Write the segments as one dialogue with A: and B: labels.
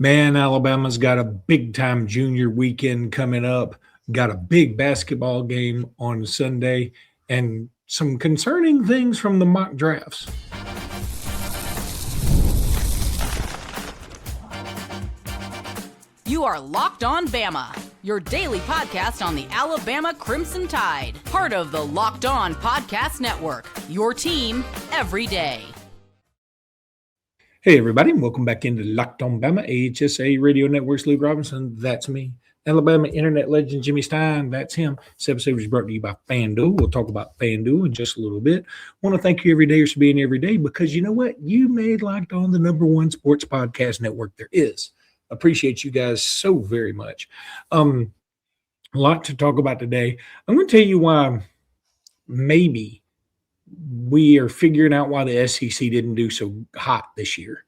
A: Man, Alabama's got a big time junior weekend coming up, got a big basketball game on Sunday, and some concerning things from the mock drafts.
B: You are Locked On Bama, your daily podcast on the Alabama Crimson Tide, part of the Locked On Podcast Network, your team every day.
A: Hey, everybody, and welcome back into Locked On Bama, AHSA Radio Network's Luke Robinson. That's me. Alabama internet legend Jimmy Stein. That's him. This episode is brought to you by FanDuel. We'll talk about FanDuel in just a little bit. Want to thank you every day for being every day because you know what? You made Locked On the #1 sports podcast network there is. Appreciate you guys so very much. A lot to talk about today. I'm going to tell you why maybe we are figuring out why the SEC didn't do so hot this year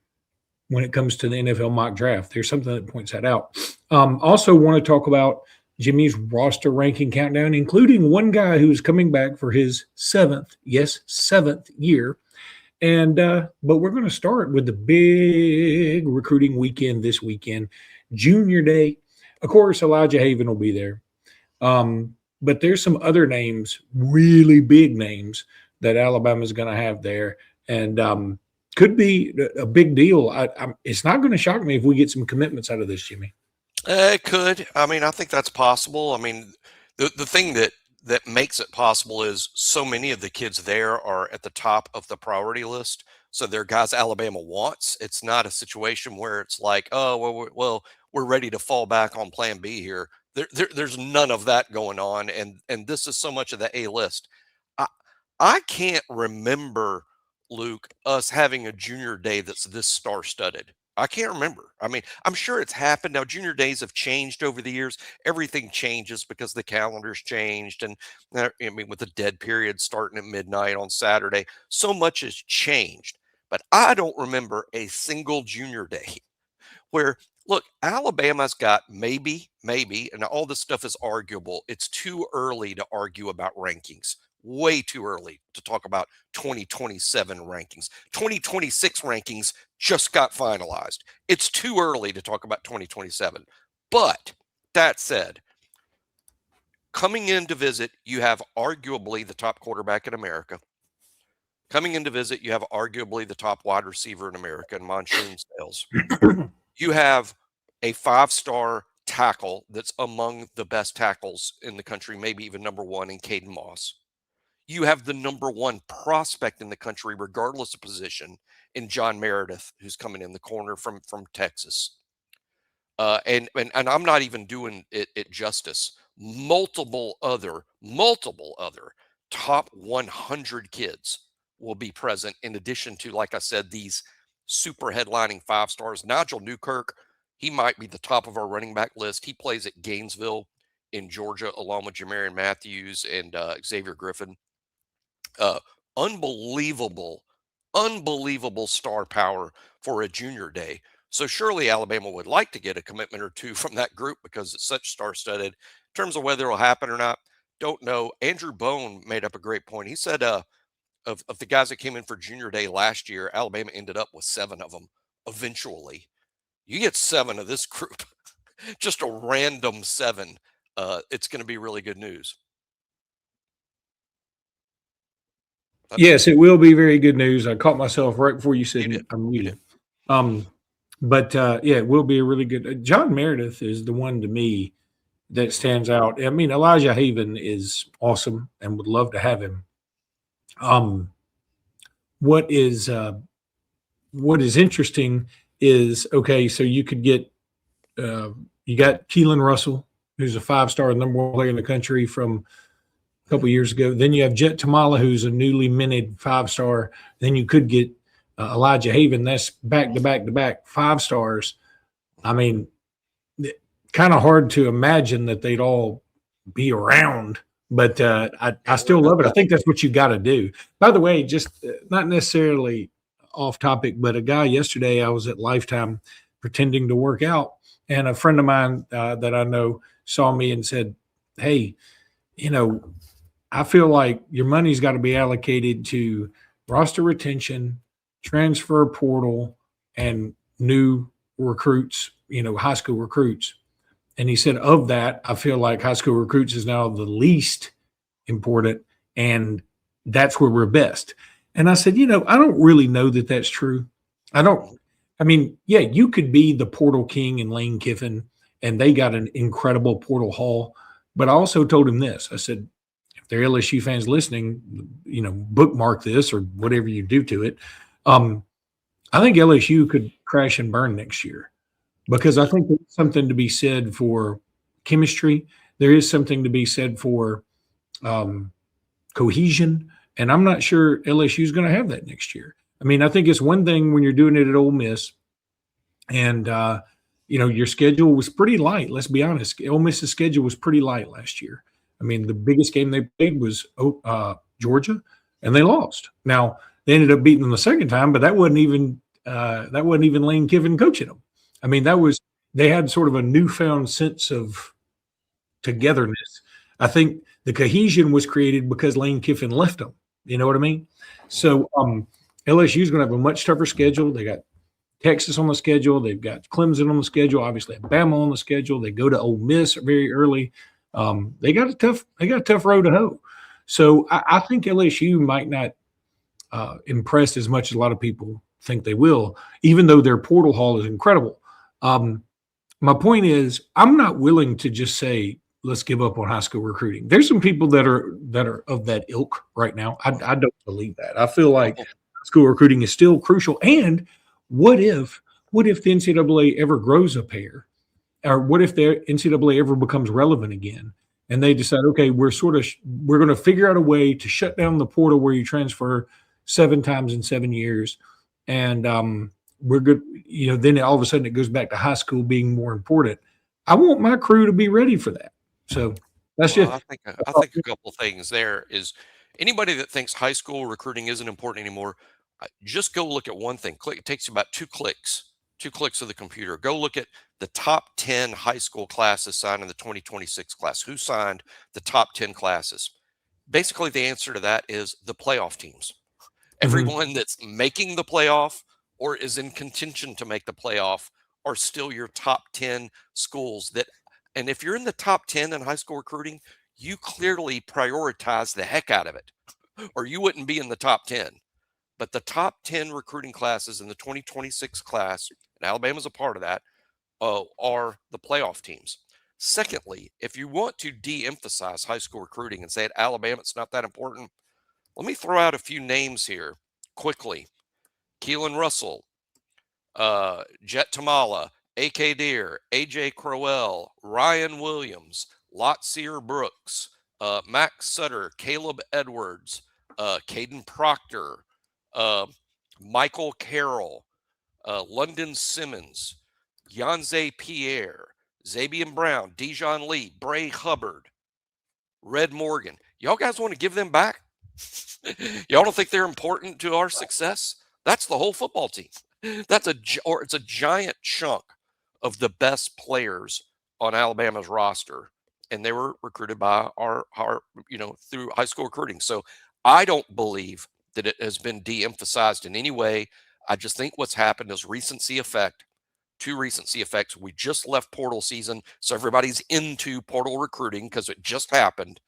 A: when it comes to the NFL mock draft. There's something that points that out. Also want to talk about Jimmy's roster ranking countdown, including one guy who's coming back for his seventh year. And but we're going to start with the big recruiting weekend this weekend, Junior Day. Of course, Elijah Haven will be there. But there's some other names, really big names, that Alabama's going to have there, and could be a big deal. It's not going to shock me if we get some commitments out of this, Jimmy.
C: It could. I mean, I think that's possible. I mean, the thing that makes it possible is so many of the kids there are at the top of the priority list. So they're guys Alabama wants. It's not a situation where it's like, oh, well, we're ready to fall back on plan B here. There's none of that going on. And this is so much of the A list. I can't remember, Luke, us having a junior day that's this star-studded. I can't remember. I mean, I'm sure it's happened. Now, junior days have changed over the years. Everything changes because the calendar's changed. And I mean, with the dead period starting at midnight on Saturday, so much has changed. But I don't remember a single junior day where, look, Alabama's got maybe, and all this stuff is arguable. It's too early to argue about rankings. Way too early to talk about 2027 rankings. 2026 rankings just got finalized. It's too early to talk about 2027. But that said, coming in to visit, you have arguably the top quarterback in America. Coming in to visit, you have arguably the top wide receiver in America in Monsoon Sales. You have a 5-star tackle that's among the best tackles in the country, maybe even #1 in Caden Moss. You have the #1 prospect in the country, regardless of position, in John Meredith, who's coming in the corner from Texas. And I'm not even doing it justice. Multiple other top 100 kids will be present, in addition to, like I said, these super headlining 5-stars. Nigel Newkirk, he might be the top of our running back list. He plays at Gainesville in Georgia, along with Jamari Matthews and Xavier Griffin. Unbelievable star power for a junior day. So surely Alabama would like to get a commitment or two from that group because it's such star-studded. In terms of whether it'll happen or not, don't know. Andrew Bone made up a great point. He said of the guys that came in for junior day last year, Alabama ended up with 7 of them eventually. You get 7 of this group, just a random 7. It's going to be really good news.
A: Yes, it will be very good news. I caught myself right before you said I'm muted. But it will be a really good. John Meredith is the one to me that stands out. I mean, Elijah Haven is awesome and would love to have him. What is interesting is, okay, so you could get you got Keelan Russell, who's a 5-star #1 player in the country from a couple years ago. Then you have Jet Tamala, who's a newly minted 5-star. Then you could get Elijah Haven. That's back 5 stars. I mean, kind of hard to imagine that they'd all be around, but I still love it. I think that's what you got to do. By the way, just not necessarily off topic, but a guy yesterday, I was at Lifetime pretending to work out, and a friend of mine that I know saw me and said, "Hey, I feel like your money's got to be allocated to roster retention, transfer portal, and new recruits, high school recruits. And he said, of that, I feel like high school recruits is now the least important, and that's where we're best. And I said, I don't really know that that's true. You could be the portal king in Lane Kiffin, and they got an incredible portal haul. But I also told him this. I said, if there are LSU fans listening, bookmark this or whatever you do to it. I think LSU could crash and burn next year, because I think there's something to be said for chemistry. There is something to be said for cohesion, and I'm not sure LSU is going to have that next year. I mean, I think it's one thing when you're doing it at Ole Miss, and your schedule was pretty light. Let's be honest. Ole Miss's schedule was pretty light last year. I mean, the biggest game they played was Georgia, and they lost. Now they ended up beating them the second time, but that wasn't even Lane Kiffin coaching them. I mean, they had sort of a newfound sense of togetherness. I think the cohesion was created because Lane Kiffin left them. You know what I mean? So LSU is going to have a much tougher schedule. They got Texas on the schedule. They've got Clemson on the schedule. Obviously, Bama on the schedule. They go to Ole Miss very early. They got a tough road to hoe. So I think LSU might not impress as much as a lot of people think they will, even though their portal haul is incredible. My point is, I'm not willing to just say, let's give up on high school recruiting. There's some people that are of that ilk right now. I don't believe that. I feel like school recruiting is still crucial. And what if the NCAA ever grows a pair, or what if the NCAA ever becomes relevant again, and they decide, okay, we're going to figure out a way to shut down the portal where you transfer 7 times in 7 years, and we're good. Then all of a sudden it goes back to high school being more important. I want my crew to be ready for that. So that's
C: I think a couple of things there is, anybody that thinks high school recruiting isn't important anymore, just go look at one thing. It takes you about 2 clicks of the computer. Go look at the top 10 high school classes signed in the 2026 class. Who signed the top 10 classes? Basically, the answer to that is the playoff teams. Everyone that's making the playoff or is in contention to make the playoff are still your top 10 schools. And if you're in the top 10 in high school recruiting, you clearly prioritize the heck out of it, or you wouldn't be in the top 10. But the top 10 recruiting classes in the 2026 class, and Alabama's a part of that, are the playoff teams. Secondly, if you want to de-emphasize high school recruiting and say at Alabama it's not that important, let me throw out a few names here quickly. Keelan Russell, Jet Tamala, A.K. Deere, A.J. Crowell, Ryan Williams, Lotzier Brooks, Max Sutter, Caleb Edwards, Caden Proctor, Michael Carroll, London Simmons, Yanze Pierre, Zabian Brown, Dijon Lee, Bray Hubbard, Red Morgan. Y'all guys want to give them back? Y'all don't think they're important to our success? That's the whole football team. It's a giant chunk of the best players on Alabama's roster, and they were recruited by our through high school recruiting. So I don't believe that it has been de-emphasized in any way. I just think what's happened is recency effect. 2 recency effects. We just left portal season, so everybody's into portal recruiting because it just happened.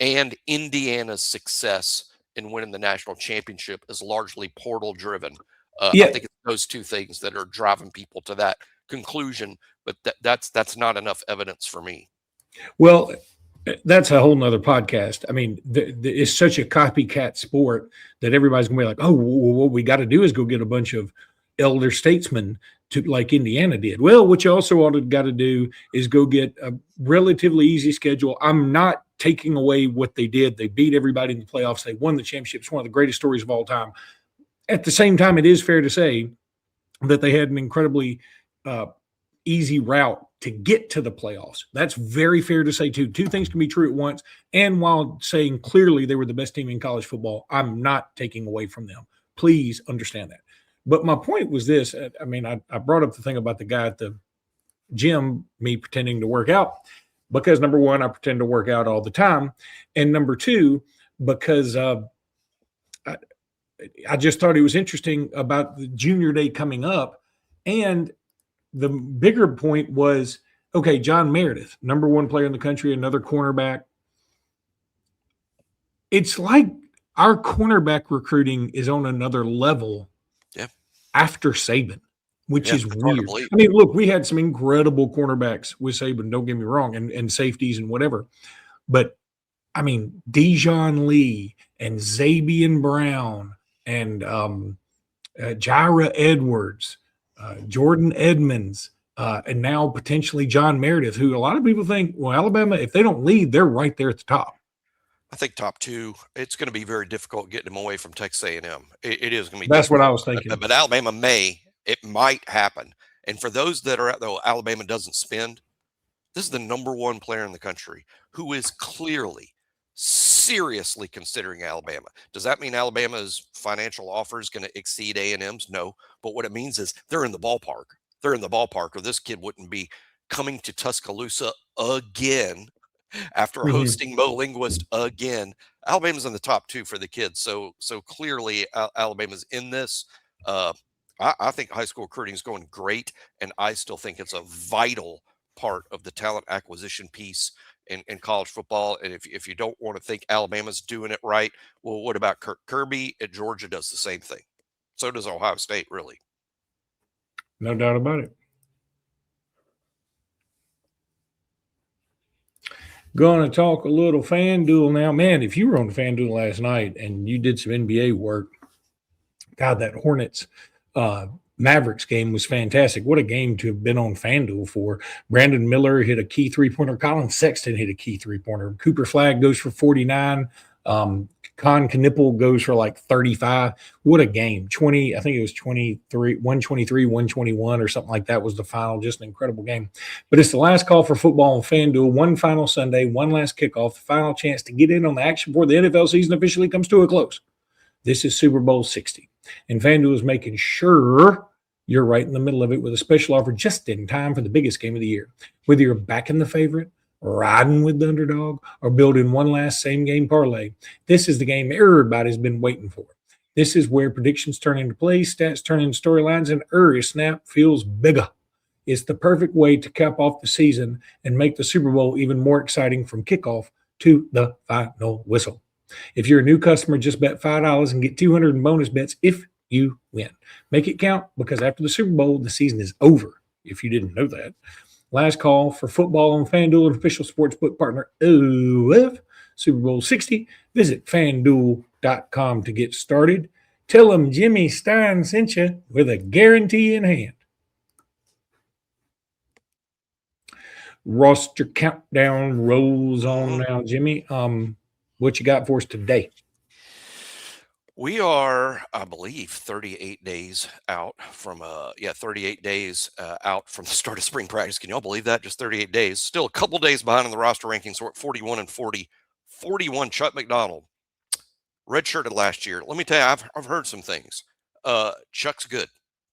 C: And Indiana's success in winning the national championship is largely portal driven. I think it's those 2 things that are driving people to that conclusion, but that's not enough evidence for me.
A: Well, that's a whole nother podcast. I mean, it's such a copycat sport that everybody's going to be like, oh, well, what we got to do is go get a bunch of elder statesmen to, like Indiana did. Well, what you also got to do is go get a relatively easy schedule. I'm not taking away what they did. They beat everybody in the playoffs. They won the championship. It's one of the greatest stories of all time. At the same time, it is fair to say that they had an incredibly easy route to get to the playoffs. That's very fair to say, too. 2 things can be true at once. And while saying clearly they were the best team in college football, I'm not taking away from them. Please understand that. But my point was this. I mean, I brought up the thing about the guy at the gym, me pretending to work out, because number 1, I pretend to work out all the time. And number 2, because I just thought it was interesting about the junior day coming up. And the bigger point was, okay, John Meredith, number one player in the country, another cornerback. It's like our cornerback recruiting is on another level after Saban, which is weird. I mean, look, we had some incredible cornerbacks with Saban, don't get me wrong, and safeties and whatever. But, I mean, Dijon Lee and Zabian Brown and Jira Edwards, Jordan Edmonds, and now potentially John Meredith, who a lot of people think, well, Alabama, if they don't lead, they're right there at the top.
C: I think top two. It's going to be very difficult getting them away from Texas A&M. It is going to be.
A: That's what I was thinking.
C: But Alabama it might happen. And for those that are out there, Alabama doesn't spend. This is the number one player in the country who is clearly, seriously considering Alabama. Does that mean Alabama's financial offer is going to exceed A&M's? No. But what it means is they're in the ballpark. They're in the ballpark, or this kid wouldn't be coming to Tuscaloosa again after hosting Mo Linguist again. Alabama's in the top two for the kids. So clearly Alabama's in this. I think high school recruiting is going great, and I still think it's a vital part of the talent acquisition piece in college football. And if you don't want to think Alabama's doing it right, well, what about Kirk Kirby at Georgia does the same thing? So does Ohio State, really.
A: No doubt about it. Going to talk a little FanDuel now. Man, if you were on FanDuel last night and you did some NBA work, God, that Hornets Mavericks game was fantastic. What a game to have been on FanDuel for. Brandon Miller hit a key three-pointer. Colin Sexton hit a key three-pointer. Cooper Flagg goes for 49. Con Knipple goes for like 35. What a game. I think it was 123, 121 or something like that was the final. Just an incredible game. But it's the last call for football on FanDuel. One final Sunday, one last kickoff, the final chance to get in on the action before the NFL season officially comes to a close. This is Super Bowl 60. And FanDuel is making sure you're right in the middle of it with a special offer just in time for the biggest game of the year. Whether you're backing the favorite, riding with the underdog, or building one last same-game parlay, this is the game everybody's been waiting for. This is where predictions turn into plays, stats turn into storylines, and every snap feels bigger. It's the perfect way to cap off the season and make the Super Bowl even more exciting from kickoff to the final whistle. If you're a new customer, just bet $5 and get $200 in bonus bets if you win. Make it count, because after the Super Bowl, the season is over, if you didn't know that. Last call for football on FanDuel, an official sportsbook partner of Super Bowl 60. Visit FanDuel.com to get started. Tell them Jimmy Stein sent you with a guarantee in hand. Roster countdown rolls on now, Jimmy. What you got for us today?
C: We are, I believe, 38 days out from 38 days out from the start of spring practice. Can y'all believe that? Just 38 days. Still a couple days behind in the roster rankings. We're at 41 and 40. 41, Chuck McDonald, redshirted last year. Let me tell you, I've heard some things. Chuck's good.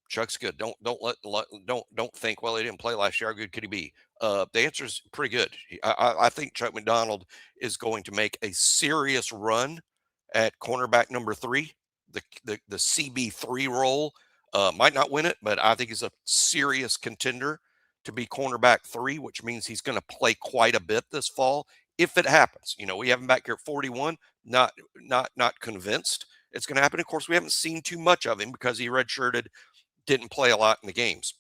C: Chuck's good. Don't think, well, he didn't play last year. How good could he be? The answer is pretty good. I think Chuck McDonald is going to make a serious run at cornerback number 3, the CB3 role. Might not win it, but I think he's a serious contender to be cornerback 3, which means he's going to play quite a bit this fall if it happens. You know, we have him back here at 41. Not convinced it's going to happen. Of course, we haven't seen too much of him because he redshirted, didn't play a lot in the games.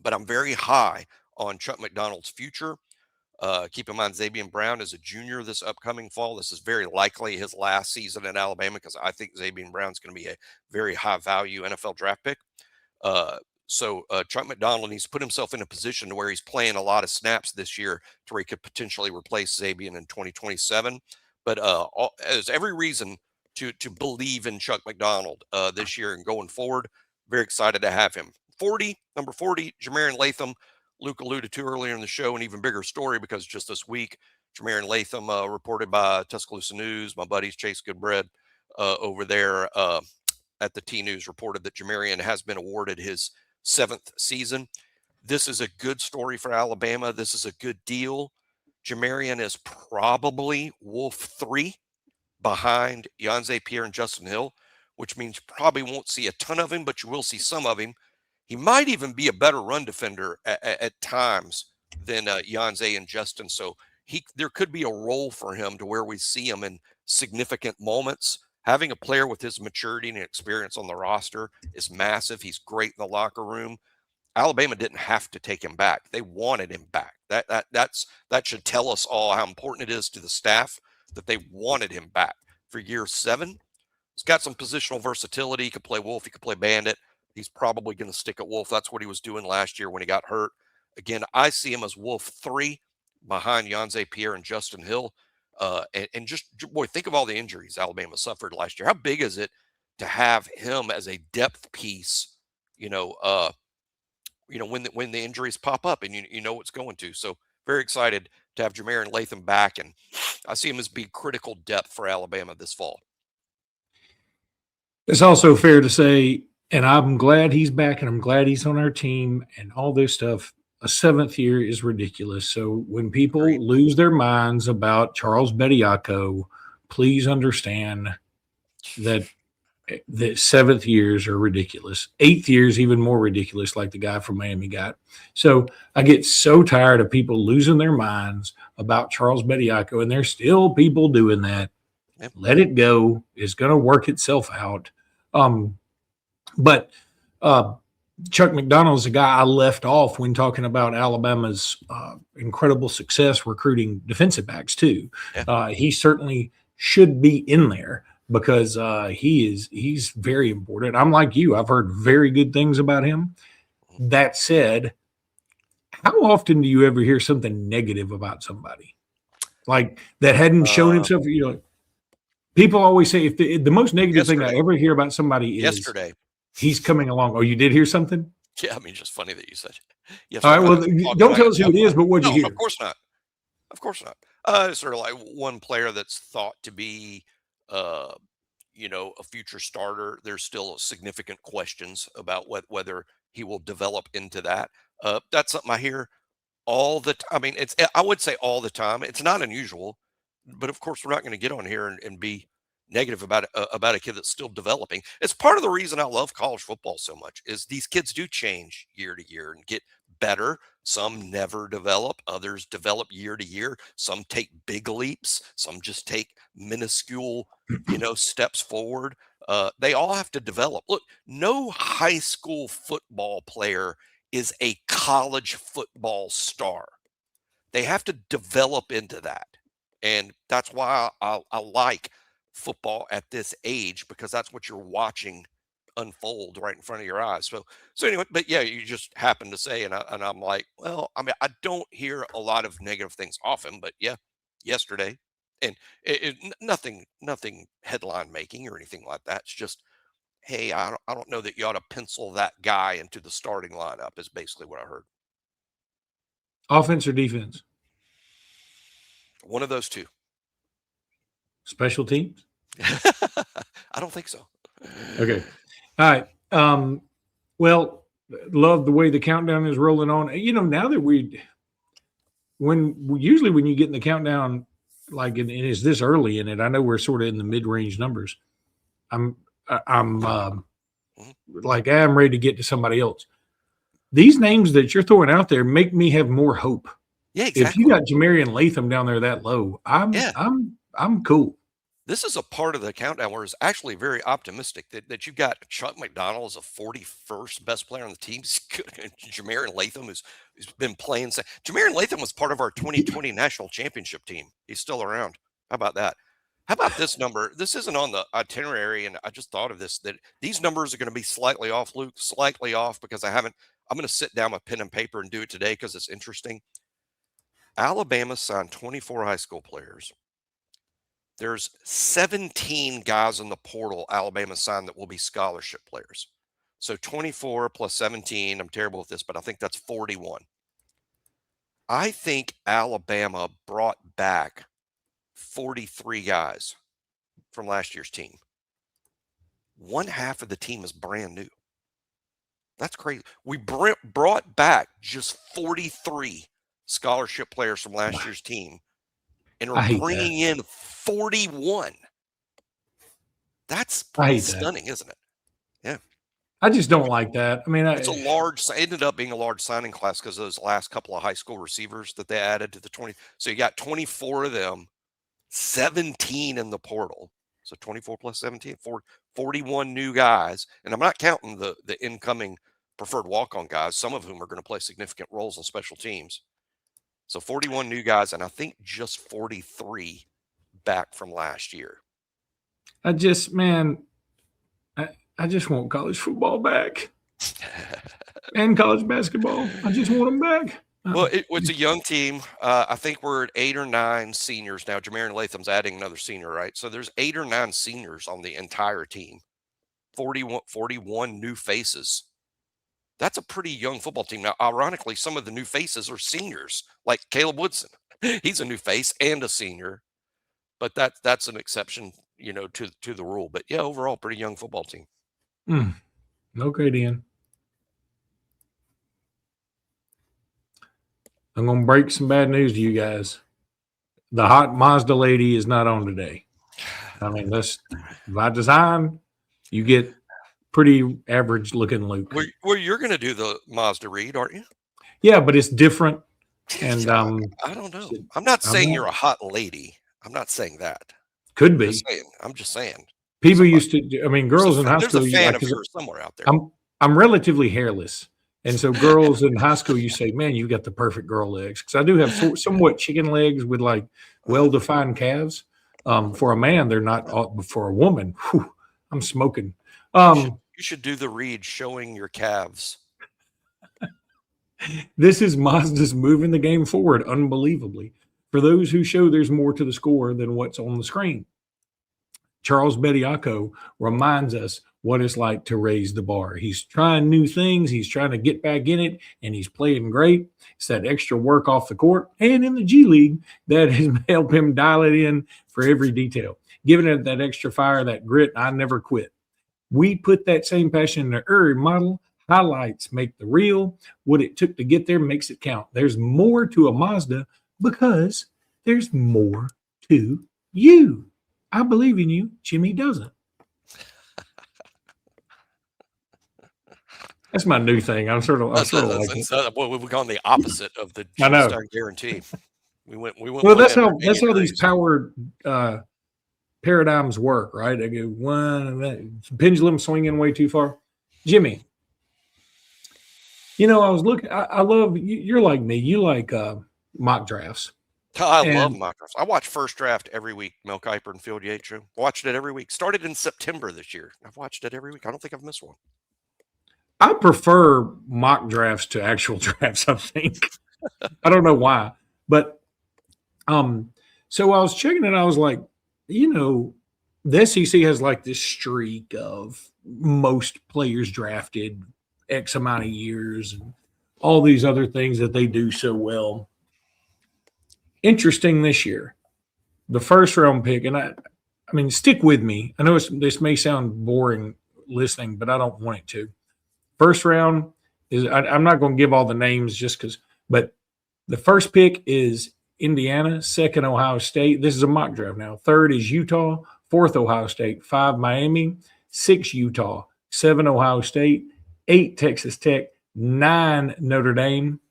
C: But I'm very high on Chuck McDonald's future. Keep in mind, Zabian Brown is a junior this upcoming fall. This is very likely his last season in Alabama, because I think Zabian Brown's going to be a very high-value NFL draft pick. So Chuck McDonald needs to put himself in a position to where he's playing a lot of snaps this year to where he could potentially replace Zabian in 2027. But there's every reason to believe in Chuck McDonald this year and going forward. Very excited to have him. Number 40, Jamari Latham. Luke alluded to earlier in the show, an even bigger story, because just this week, Jamari Latham, reported by Tuscaloosa News, my buddies Chase Goodbread over there at the T News, reported that Jamarian has been awarded his 7th season. This is a good story for Alabama. This is a good deal. Jamarian is probably Wolf 3 behind Yanze Pierre and Justin Hill, which means you probably won't see a ton of him, but you will see some of him. He might even be a better run defender at times than Yanze and Justin. So there could be a role for him to where we see him in significant moments. Having a player with his maturity and experience on the roster is massive. He's great in the locker room. Alabama didn't have to take him back. They wanted him back. That should tell us all how important it is to the staff that they wanted him back. For year 7, he's got some positional versatility. He could play Wolf. He could play Bandit. He's probably going to stick at Wolf. That's what he was doing last year when he got hurt. Again, I see him as Wolf 3 behind Yanze Pierre and Justin Hill. And just, boy, think of all the injuries Alabama suffered last year. How big is it to have him as a depth piece, when the injuries pop up and you know what's going to. So very excited to have Jamari Latham back. And I see him as being critical depth for Alabama this fall.
A: It's also fair to say, and I'm glad he's back and I'm glad he's on our team and all this stuff. A 7th year is ridiculous. So when people lose their minds about Charles Bediako, please understand that the 7th years are ridiculous. 8th years, even more ridiculous, like the guy from Miami got. So I get so tired of people losing their minds about Charles Bediako, and there's still people doing that. Yep. Let it go. It's going to work itself out. But Chuck McDonald is a guy I left off when talking about Alabama's incredible success recruiting defensive backs too. Yeah. He certainly should be in there because he's very important. I'm like you. I've heard very good things about him. That said, how often do you ever hear something negative about somebody like that hadn't shown himself? People always say if the most negative thing I ever hear about somebody is yesterday. He's coming along. Oh, you did hear something?
C: Yeah, I mean, just funny that you said.
A: Yes. All right. Well, don't tell us who it is, but what'd you hear?
C: Of course not. Of course not. Sort of like one player that's thought to be, a future starter. There's still significant questions about whether he will develop into that. That's something I hear all the time. I mean, I would say all the time. It's not unusual, but of course, we're not going to get on here and be negative about a kid that's still developing. It's part of the reason I love college football so much is these kids do change year to year and get better. Some never develop, others develop year to year. Some take big leaps, some just take minuscule, steps forward. They all have to develop. Look, no high school football player is a college football star. They have to develop into that. And that's why I like football at this age, because that's what you're watching unfold right in front of your eyes. So anyway, but yeah, you just happen to say, and I'm like, well, I mean, I don't hear a lot of negative things often, but yeah, yesterday, and nothing headline making or anything like that. It's just, hey, I don't know that you ought to pencil that guy into the starting lineup is basically what I heard.
A: Offense or defense?
C: One of those two.
A: Special teams?
C: I don't think so.
A: Okay. All right. Well, love the way the countdown is rolling on. Now that usually when you get in the countdown, like it is this early in it, I know we're sort of in the mid-range numbers. I'm ready to get to somebody else. These names that you're throwing out there make me have more hope.
C: Yeah, exactly.
A: If you got Jamari Latham down there that low, I'm cool.
C: This is a part of the countdown where it's actually very optimistic that you've got Chuck McDonald as a 41st best player on the team. Jamari Latham, who's been playing. Jamari Latham was part of our 2020 national championship team. He's still around. How about that? How about this number? This isn't on the itinerary, and I just thought of this, that these numbers are going to be slightly off, Luke, slightly off, because I'm going to sit down with pen and paper and do it today because it's interesting. Alabama signed 24 high school players. There's 17 guys in the portal Alabama signed that will be scholarship players. So 24 plus 17, I'm terrible with this, but I think that's 41. I think Alabama brought back 43 guys from last year's team. One half of the team is brand new. That's crazy. We brought back just 43 scholarship players from last year's team, and we're bringing in 41. That's pretty stunning, isn't it? Yeah.
A: I just don't like that. I mean,
C: ended up being a large signing class because of those last couple of high school receivers that they added to the 20. So you got 24 of them, 17 in the portal. So 24 plus 17, 41 new guys. And I'm not counting the incoming preferred walk-on guys, some of whom are going to play significant roles on special teams. So 41 new guys, and I think just 43 back from last year.
A: I just want college football back and college basketball. I just want them back.
C: Well, it's a young team. I think we're at 8 or 9 seniors now. Jamari Latham's adding another senior, right? So there's 8 or 9 seniors on the entire team. 41 new faces. That's a pretty young football team. Now, ironically, some of the new faces are seniors, like Caleb Woodson. He's a new face and a senior, but that's an exception, to the rule. But yeah, overall, pretty young football team.
A: Okay, then. I'm going to break some bad news to you guys. The hot Mazda lady is not on today. I mean, that's by design. You get pretty average looking Luke.
C: Well, you're going to do the Mazda read, aren't you?
A: Yeah, but it's different. And
C: I don't know. I'm not saying you're a hot lady. I'm not saying that.
A: Could be.
C: I'm just saying.
A: People used to. I mean, girls in high school.
C: There's a fan of yours somewhere out there.
A: I'm relatively hairless, and so girls in high school, you say, "Man, you got the perfect girl legs." Because I do have somewhat chicken legs with like well-defined calves. For a man, they're not. For a woman, I'm smoking.
C: You should do the read showing your calves.
A: This is Mazda's moving the game forward unbelievably. For those who show there's more to the score than what's on the screen. Charles Bediako reminds us what it's like to raise the bar. He's trying new things. He's trying to get back in it, and he's playing great. It's that extra work off the court and in the G League that has helped him dial it in for every detail, giving it that extra fire, that grit. I never quit. We put that same passion in the Uri model. Highlights make the reel. What it took to get there makes it count. There's more to a Mazda because there's more to you. I believe in you. Jimmy doesn't. That's my new thing. I'm sort of like it.
C: Well, we've gone the opposite of the
A: Jimmy
C: Stein guarantee. We went.
A: Well, that's how these powered paradigms work, right? I go one pendulum swinging way too far. Jimmy, I was looking. I love you're like me. You like mock drafts.
C: I love mock drafts. I watch First Draft every week. Mel Kiper and Phil Yates show. Watched it every week. Started in September this year. I've watched it every week. I don't think I've missed one.
A: I prefer mock drafts to actual drafts, I think. I don't know why. But so I was checking it. I was like, the SEC has like this streak of most players drafted X amount of years and all these other things that they do so well. Interesting this year, the first round pick, and I mean, stick with me. I know this may sound boring listening, but I don't want it to. First round is I'm not going to give all the names just because, but the first pick is Indiana, second Ohio State. This is a mock draft now. Third is Utah, fourth Ohio State, 5 Miami, 6 Utah, 7 Ohio State, 8 Texas Tech, 9 Notre Dame,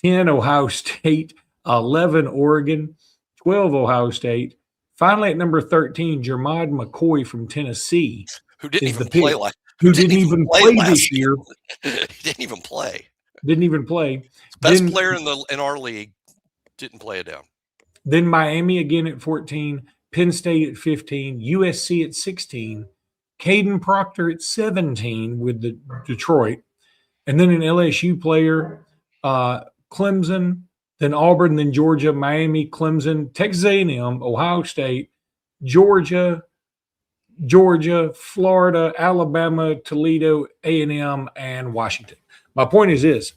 A: 10 Ohio State, 11 Oregon, 12 Ohio State. Finally, at number 13, Jermod McCoy from Tennessee,
C: who didn't even play
A: this year.
C: He didn't even play.
A: Didn't even play.
C: Best player in our league didn't play it down.
A: Then Miami again at 14, Penn State at 15, USC at 16, Caden Proctor at 17 with the Detroit, and then an LSU player, Clemson, then Auburn, then Georgia, Miami, Clemson, Texas A&M, Ohio State, Georgia, Florida, Alabama, Toledo, A&M, and Washington. My point is this.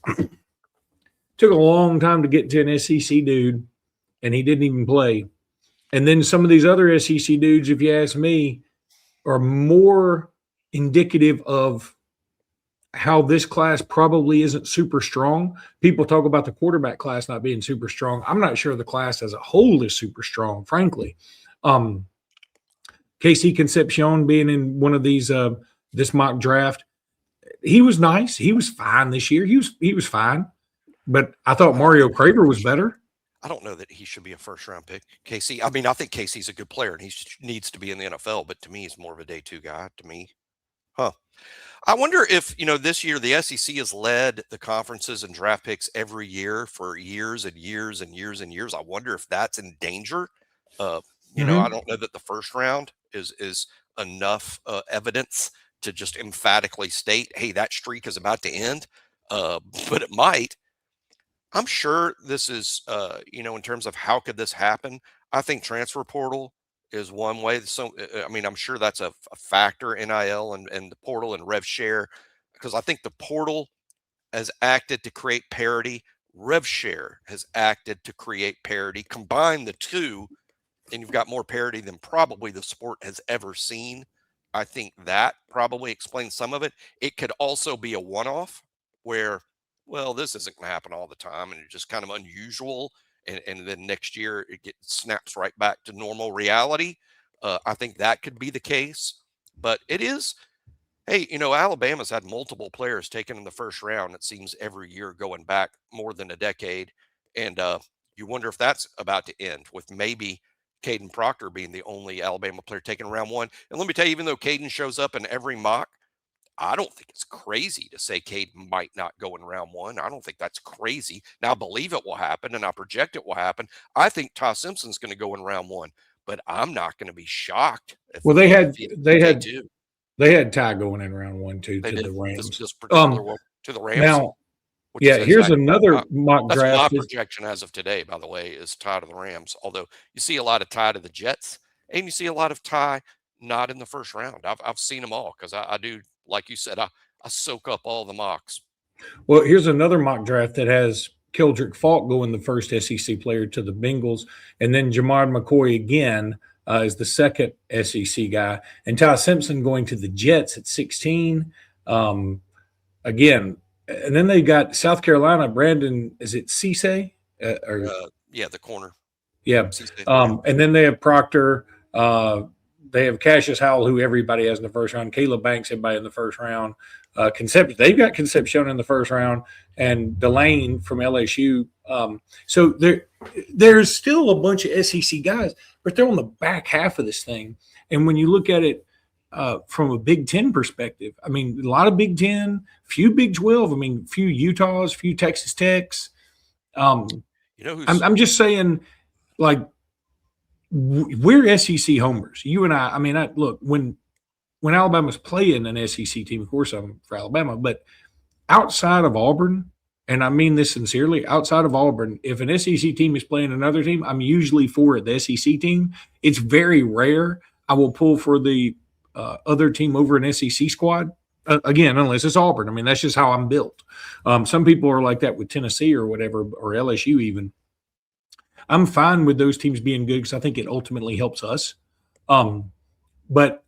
A: Took a long time to get to an SEC dude, and he didn't even play. And then some of these other SEC dudes, if you ask me, are more indicative of how this class probably isn't super strong. People talk about the quarterback class not being super strong. I'm not sure the class as a whole is super strong, frankly. Casey Concepcion being in one of these this mock draft, he was nice. He was fine this year. He was fine. But I thought Mario Craver was better.
C: I don't know that he should be a first-round pick, Casey. I mean, I think Casey's a good player, and he needs to be in the NFL. But to me, he's more of a day two guy. To me, huh? I wonder if, this year the SEC has led the conferences and draft picks every year for years and years and years and years. I wonder if that's in danger. I don't know that the first round is enough evidence to just emphatically state, hey, that streak is about to end. But it might. I'm sure this is, in terms of how could this happen, I think transfer portal is one way. So, I'm sure that's a factor, NIL and the portal and rev share, because I think the portal has acted to create parity. Rev share has acted to create parity. Combine the two, and you've got more parity than probably the sport has ever seen. I think that probably explains some of it. It could also be a one-off where, well, this isn't going to happen all the time, and it's just kind of unusual. And then next year it snaps right back to normal reality. I think that could be the case, but it is. Hey, Alabama's had multiple players taken in the first round. It seems every year going back more than a decade, and you wonder if that's about to end with maybe Caden Proctor being the only Alabama player taken in round one. And let me tell you, even though Caden shows up in every mock, I don't think it's crazy to say Caden might not go in round one. I don't think that's crazy. Now, I believe it will happen, and I project it will happen. I think Ty Simpson's going to go in round one, but I'm not going to be shocked.
A: Well, they had Ty going in round 1 too to the Rams.
C: This particular one to the Rams.
A: Now, here's another mock
C: that's
A: draft.
C: My projection as of today, by the way, is Ty to the Rams. Although you see a lot of Ty to the Jets, and you see a lot of Ty not in the first round. I've seen them all because I do, like you said, I soak up all the mocks.
A: Well, here's another mock draft that has Keldrick Falk going the first SEC player to the Bengals, and then Jamar McCoy again is the second SEC guy, and Ty Simpson going to the Jets at 16. Again, and then they got South Carolina, Brandon, is it Cisse?
C: The corner.
A: Yeah. And then they have Proctor. They have Cassius Howell, who everybody has in the first round. Caleb Banks, everybody in the first round. They've got Concepcion in the first round, and Delane from LSU. So there's still a bunch of SEC guys, but they're on the back half of this thing. And when you look at it from a Big Ten perspective, a lot of Big Ten, few Big 12, few Utahs, few Texas Techs. I'm just saying, like, we're SEC homers. You and I look, when Alabama's playing an SEC team, of course I'm for Alabama, but outside of Auburn, and I mean this sincerely, outside of Auburn, if an SEC team is playing another team, I'm usually for the SEC team. It's very rare I will pull for the other team over an SEC squad. Again, unless it's Auburn. That's just how I'm built. Some people are like that with Tennessee or whatever, or LSU even. I'm fine with those teams being good because I think it ultimately helps us. But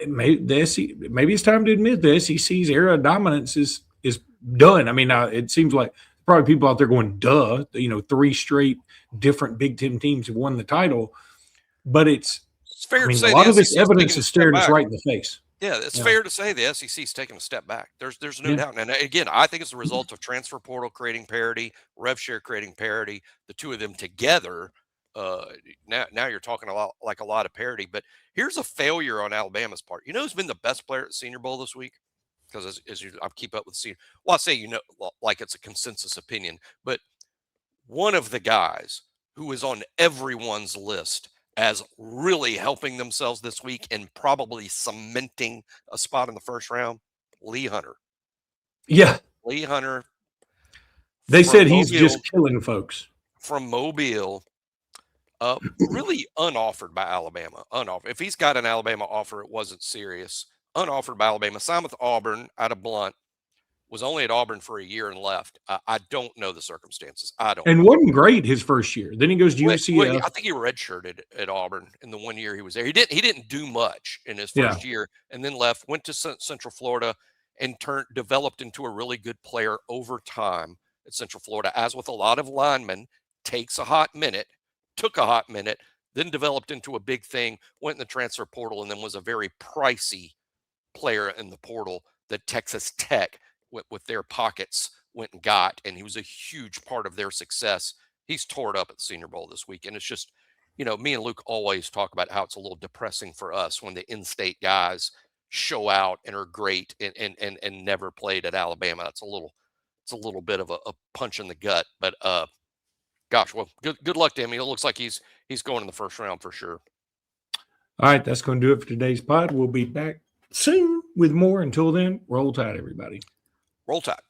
A: maybe it's time to admit the SEC's era of dominance is done. It seems like probably people out there going, duh, 3 straight different Big Ten teams have won the title. But it's
C: fair to say
A: a lot of this evidence is staring us right in the face.
C: Yeah, it's fair to say the SEC's taking a step back. There's no doubt. And again, I think it's the result of transfer portal creating parity, rev share creating parity, the two of them together. Now you're talking a lot of parity. But here's a failure on Alabama's part. Who's been the best player at the Senior Bowl this week? Because I keep up with the Senior. Well, I say like it's a consensus opinion, but one of the guys who is on everyone's list as really helping themselves this week and probably cementing a spot in the first round, Lee Hunter.
A: Yeah.
C: Lee Hunter.
A: They said he's just killing folks.
C: From Mobile, really unoffered by Alabama. Unoffered. If he's got an Alabama offer, it wasn't serious. Unoffered by Alabama. Signed with Auburn out of Blunt. Was only at Auburn for a year and left. I don't know the circumstances.
A: And wasn't great his first year. Then he goes to UCF.
C: I think he redshirted at Auburn in the 1 year he was there. He didn't do much in his first year, and then left. Went to Central Florida and developed into a really good player over time at Central Florida. As with a lot of linemen, took a hot minute, then developed into a big thing. Went in the transfer portal, and then was a very pricey player in the portal. that Texas Tech with their pockets went and got, and he was a huge part of their success. He's tore it up at the Senior Bowl this week, and it's just, me and Luke always talk about how it's a little depressing for us when the in-state guys show out and are great and never played at Alabama. It's a little bit of a punch in the gut, but gosh, well, good luck to him. It looks like he's going in the first round for sure.
A: All right, that's going to do it for today's pod. We'll be back soon with more. Until then, roll tide, everybody.
C: Roll Tide.